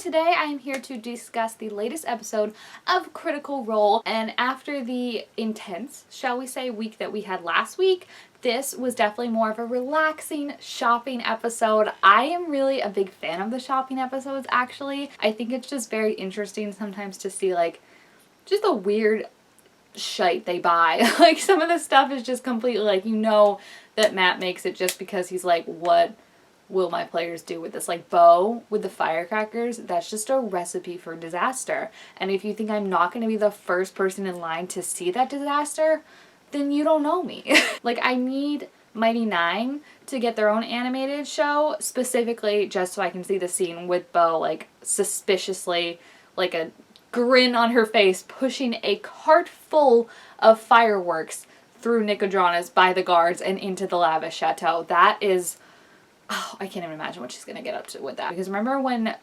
today I am here to discuss the latest episode of Critical Role, and after the intense, shall we say, week that we had last week, this was definitely more of a relaxing shopping episode. I am really a big fan of the shopping episodes, actually. I think it's just very interesting sometimes to see, like, just the weird shite they buy. Like, some of the stuff is just completely, like, you know that Matt makes it just because he's like, what will my players do with this? Like, Bo with the firecrackers, that's just a recipe for disaster. And if you think I'm not going to be the first person in line to see that disaster, then you don't know me. Like, I need Mighty Nine to get their own animated show, specifically just so I can see the scene with Bo, like, suspiciously, like a grin on her face, pushing a cart full of fireworks through Nicodranas by the guards and into the lavish chateau. That is... oh, I can't even imagine what she's going to get up to with that. Because remember when,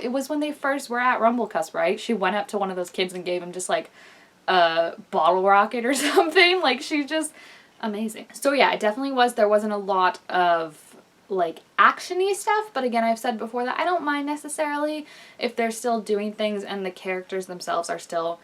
it was when they first were at Rumblecusp, right? She went up to one of those kids and gave him just, like, a bottle rocket or something. Like, she's just amazing. So yeah, it definitely was. There wasn't a lot of, like, action-y stuff. But again, I've said before that I don't mind necessarily if they're still doing things and the characters themselves are still...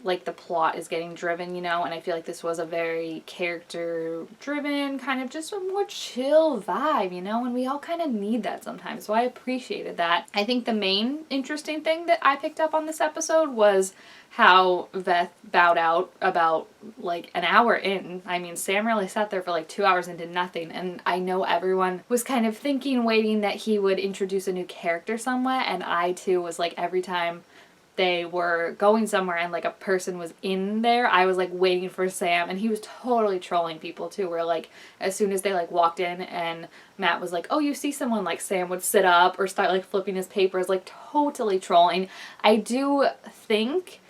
like, the plot is getting driven, you know, and I feel like this was a very character-driven, kind of just a more chill vibe, you know, and we all kind of need that sometimes, so I appreciated that. I think the main interesting thing that I picked up on this episode was how Veth bowed out about, like, an hour in. I mean, Sam really sat there for, like, 2 hours and did nothing, and I know everyone was kind of thinking, waiting that he would introduce a new character somewhere, and I, too, was, like, every time they were going somewhere and, like, a person was in there, I was, like, waiting for Sam, and he was totally trolling people, too, where, like, as soon as they, like, walked in and Matt was like, oh, you see someone, like, Sam would sit up or start, like, flipping his papers, like, totally trolling. I do think,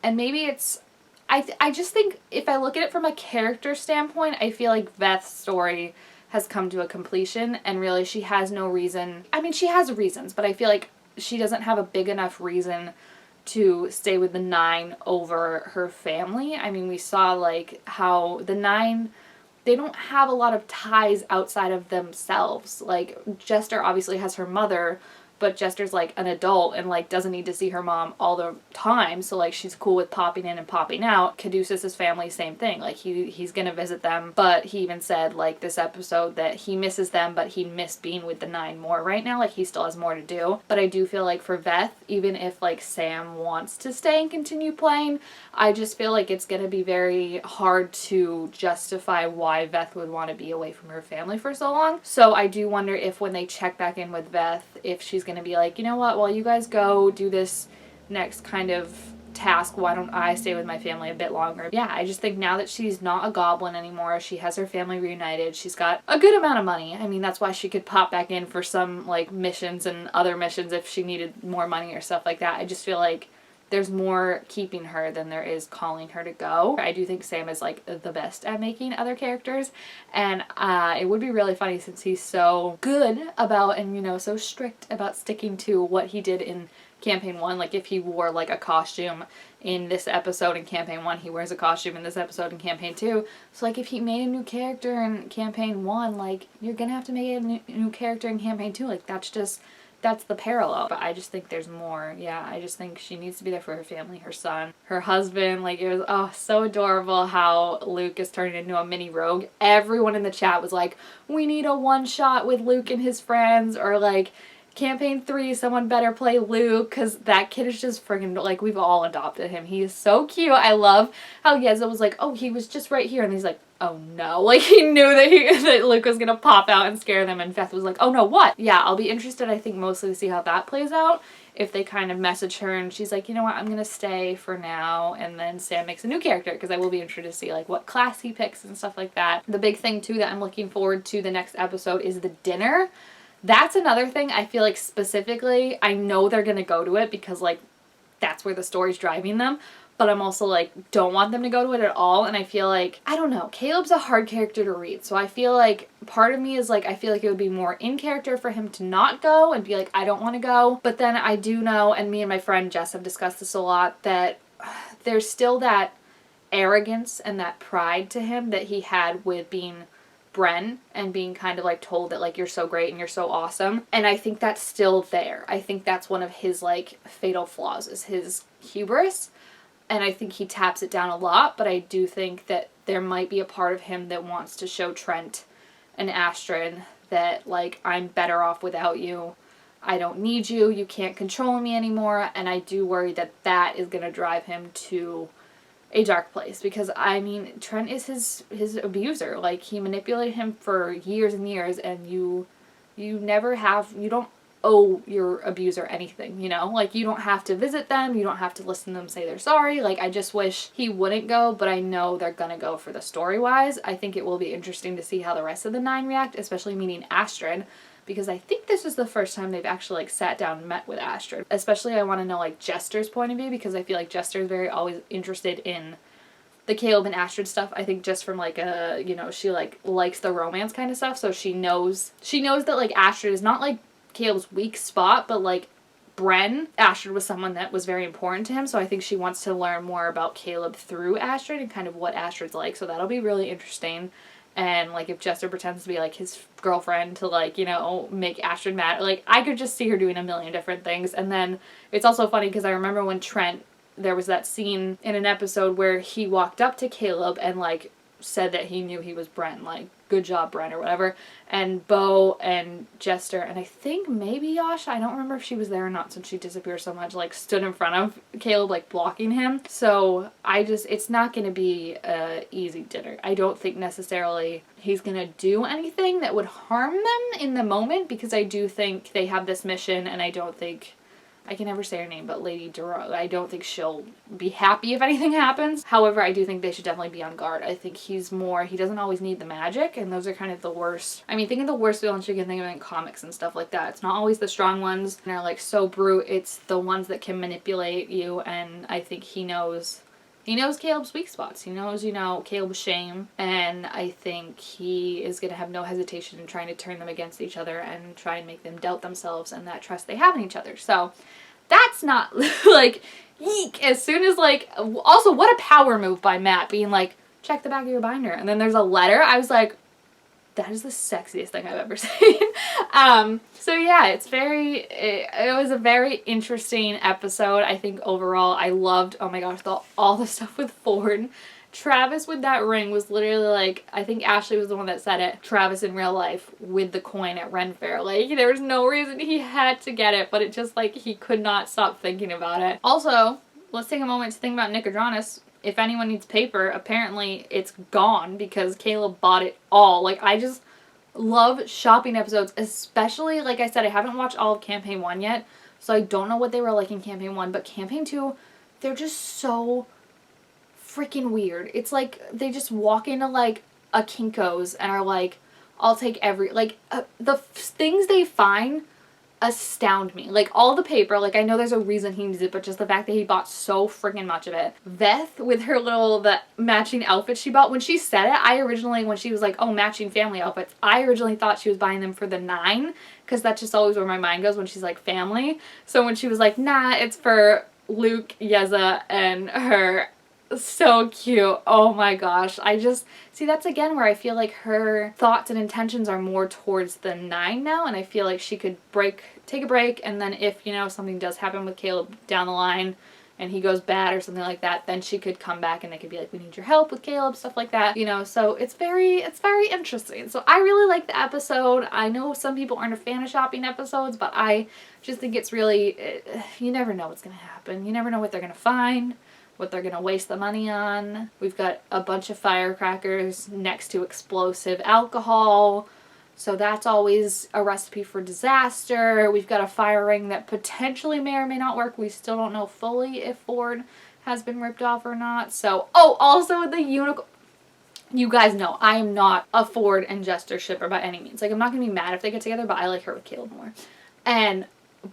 and maybe it's, I just think, if I look at it from a character standpoint, I feel like Veth's story has come to a completion, and really she has no reason, I mean, she has reasons, but I feel like she doesn't have a big enough reason to stay with the Nine over her family. I mean, we saw, like, how the Nine, they don't have a lot of ties outside of themselves. Like, Jester obviously has her mother, but Jester's, like, an adult and, like, doesn't need to see her mom all the time, so, like, she's cool with popping in and popping out. Caduceus's family, same thing. Like, he's gonna visit them, but he even said, like, this episode that he misses them, but he missed being with the Nine more right now. Like, he still has more to do. But I do feel like for Veth, even if, like, Sam wants to stay and continue playing, I just feel like it's gonna be very hard to justify why Veth would want to be away from her family for so long. So I do wonder if when they check back in with Veth, if she's gonna be like, you know what, while you guys go do this next kind of task, why don't I stay with my family a bit longer? Yeah, I just think now that she's not a goblin anymore, she has her family reunited, she's got a good amount of money. I mean, that's why she could pop back in for some, like, missions and other missions if she needed more money or stuff like that. I just feel like there's more keeping her than there is calling her to go. I do think Sam is, like, the best at making other characters, and it would be really funny since he's so good about, and, you know, so strict about sticking to what he did in Campaign 1. Like, if he wore, like, a costume in this episode in Campaign 1, he wears a costume in this episode in Campaign 2. So, like, if he made a new character in Campaign 1, like, you're gonna have to make a new character in Campaign 2. Like, that's the parallel. But I just think there's more. Yeah, I just think she needs to be there for her family, her son, her husband. Like, it was, oh, so adorable how Luke is turning into a mini rogue. Everyone in the chat was like, we need a one-shot with Luke and his friends, or, like, Campaign 3, someone better play Luke, because that kid is just friggin', like, we've all adopted him. He is so cute. I love how Yeza was like, oh, he was just right here, and he's like, oh no. Like, he knew that Luke was gonna pop out and scare them, and Veth was like, oh no, what? Yeah, I'll be interested, I think, mostly to see how that plays out. If they kind of message her and she's like, you know what, I'm gonna stay for now, and then Sam makes a new character, because I will be interested to see, like, what class he picks and stuff like that. The big thing, too, that I'm looking forward to the next episode is the dinner. That's another thing I feel like specifically, I know they're gonna go to it because, like, that's where the story's driving them, but I'm also, like, don't want them to go to it at all, and I feel like, I don't know, Caleb's a hard character to read, so I feel like part of me is like, I feel like it would be more in character for him to not go and be like, I don't want to go, but then I do know, and me and my friend Jess have discussed this a lot, that there's still that arrogance and that pride to him that he had with being Bren and being kind of like told that like you're so great and you're so awesome. And I think that's still there. I think that's one of his like fatal flaws, is his hubris. And I think he taps it down a lot, but I do think that there might be a part of him that wants to show Trent and Astrid that, like, I'm better off without you. I don't need you. You can't control me anymore. And I do worry that that is going to drive him to a dark place. Because, I mean, Trent is his abuser. Like, he manipulated him for years and years, and you don't owe your abuser anything, you know? Like, you don't have to visit them, you don't have to listen to them say they're sorry. Like, I just wish he wouldn't go, but I know they're gonna go for the story-wise. I think it will be interesting to see how the rest of the 9 react, especially meeting Astrid, because I think this is the first time they've actually, like, sat down and met with Astrid. Especially I want to know, like, Jester's point of view, because I feel like Jester is very always interested in the Caleb and Astrid stuff. I think just from, like, you know, she, like, likes the romance kind of stuff, so she knows that, like, Astrid is not, like, Caleb's weak spot, but like Astrid was someone that was very important to him, so I think she wants to learn more about Caleb through Astrid and kind of what Astrid's like, so that'll be really interesting. And like if Jester pretends to be like his girlfriend to like, you know, make Astrid mad, like I could just see her doing a million different things. And then it's also funny because I remember when Trent, there was that scene in an episode where he walked up to Caleb and like said that he knew he was Bren, like, good job, Bren, or whatever. And Bo and Jester, and I think maybe Yasha, I don't remember if she was there or not since she disappeared so much, like, stood in front of Caleb, like, blocking him. So, it's not gonna be a easy dinner. I don't think necessarily he's gonna do anything that would harm them in the moment, because I do think they have this mission, and I don't think, I can never say her name, but Lady Duro, I don't think she'll be happy if anything happens. However, I do think they should definitely be on guard. I think he doesn't always need the magic, and those are kind of the worst. I mean, think of the worst villains you can think of in comics and stuff like that. It's not always the strong ones and are like so brute. It's the ones that can manipulate you, and I think he knows Caleb's weak spots. He knows, you know, Caleb's shame, and I think he is going to have no hesitation in trying to turn them against each other and try and make them doubt themselves and that trust they have in each other. So that's not, like, yeek. As soon as, like, also, what a power move by Matt, being like, check the back of your binder. And then there's a letter. I was like, that is the sexiest thing I've ever seen. So yeah, it was a very interesting episode. I think overall I loved, oh my gosh, all the stuff with Ford. Travis with that ring was literally like, I think Ashley was the one that said it, Travis in real life with the coin at Ren Fair. Like, there was no reason he had to get it, but it just, like, he could not stop thinking about it. Also, let's take a moment to think about Nicodranus. If anyone needs paper, apparently it's gone because Caleb bought it all. Like, I just love shopping episodes, especially, like I said, I haven't watched all of Campaign 1 yet, so I don't know what they were like in Campaign 1, but Campaign 2, they're just so freaking weird. It's like they just walk into, like, a Kinko's and are like, I'll take the things they find astound me. Like, all the paper, like, I know there's a reason he needs it, but just the fact that he bought so freaking much of it. Veth, with her the matching outfit she bought, when she said it, when she was like, oh, matching family outfits, I originally thought she was buying them for the 9, because that's just always where my mind goes when she's like, family. So when she was like, nah, it's for Luke, Yeza, and her. So cute. Oh my gosh. See, that's again where I feel like her thoughts and intentions are more towards the 9 now, and I feel like she could take a break, and then if, you know, something does happen with Caleb down the line and he goes bad or something like that, then she could come back and they could be like, we need your help with Caleb, stuff like that, you know. So it's very interesting. So I really like the episode. I know some people aren't a fan of shopping episodes, but I just think it's really, you never know what's gonna happen. You never know what they're gonna find, what they're gonna waste the money on. We've got a bunch of firecrackers next to explosive alcohol, so that's always a recipe for disaster. We've got a fire ring that potentially may or may not work. We still don't know fully if Ford has been ripped off or not. So, oh, also the unicorn. You guys know I am not a Ford and Jester shipper by any means. Like, I'm not gonna be mad if they get together, but I like her with Caleb more.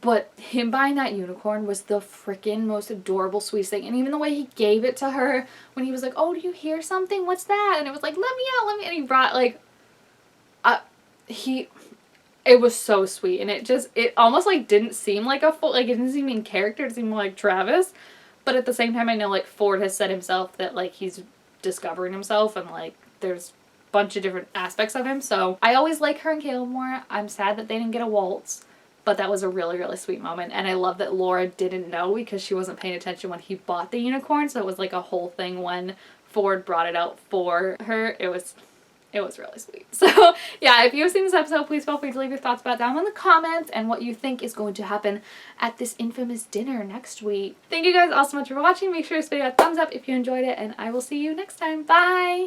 But him buying that unicorn was the freaking most adorable, sweetest thing. And even the way he gave it to her when he was like, oh, do you hear something? What's that? And it was like, let me out. And he brought, like, it was so sweet. And it almost, like, didn't seem like it didn't seem in character. It seemed more like Travis. But at the same time, I know, like, Ford has said himself that, like, he's discovering himself. And, like, there's bunch of different aspects of him. So I always like her and Caleb more. I'm sad that they didn't get a waltz, but that was a really, really sweet moment. And I love that Laura didn't know because she wasn't paying attention when he bought the unicorn. So it was like a whole thing when Ford brought it out for her. It was really sweet. So yeah, if you have seen this episode, please feel free to leave your thoughts about it down in the comments and what you think is going to happen at this infamous dinner next week. Thank you guys all so much for watching. Make sure to give this video a thumbs up if you enjoyed it, and I will see you next time. Bye!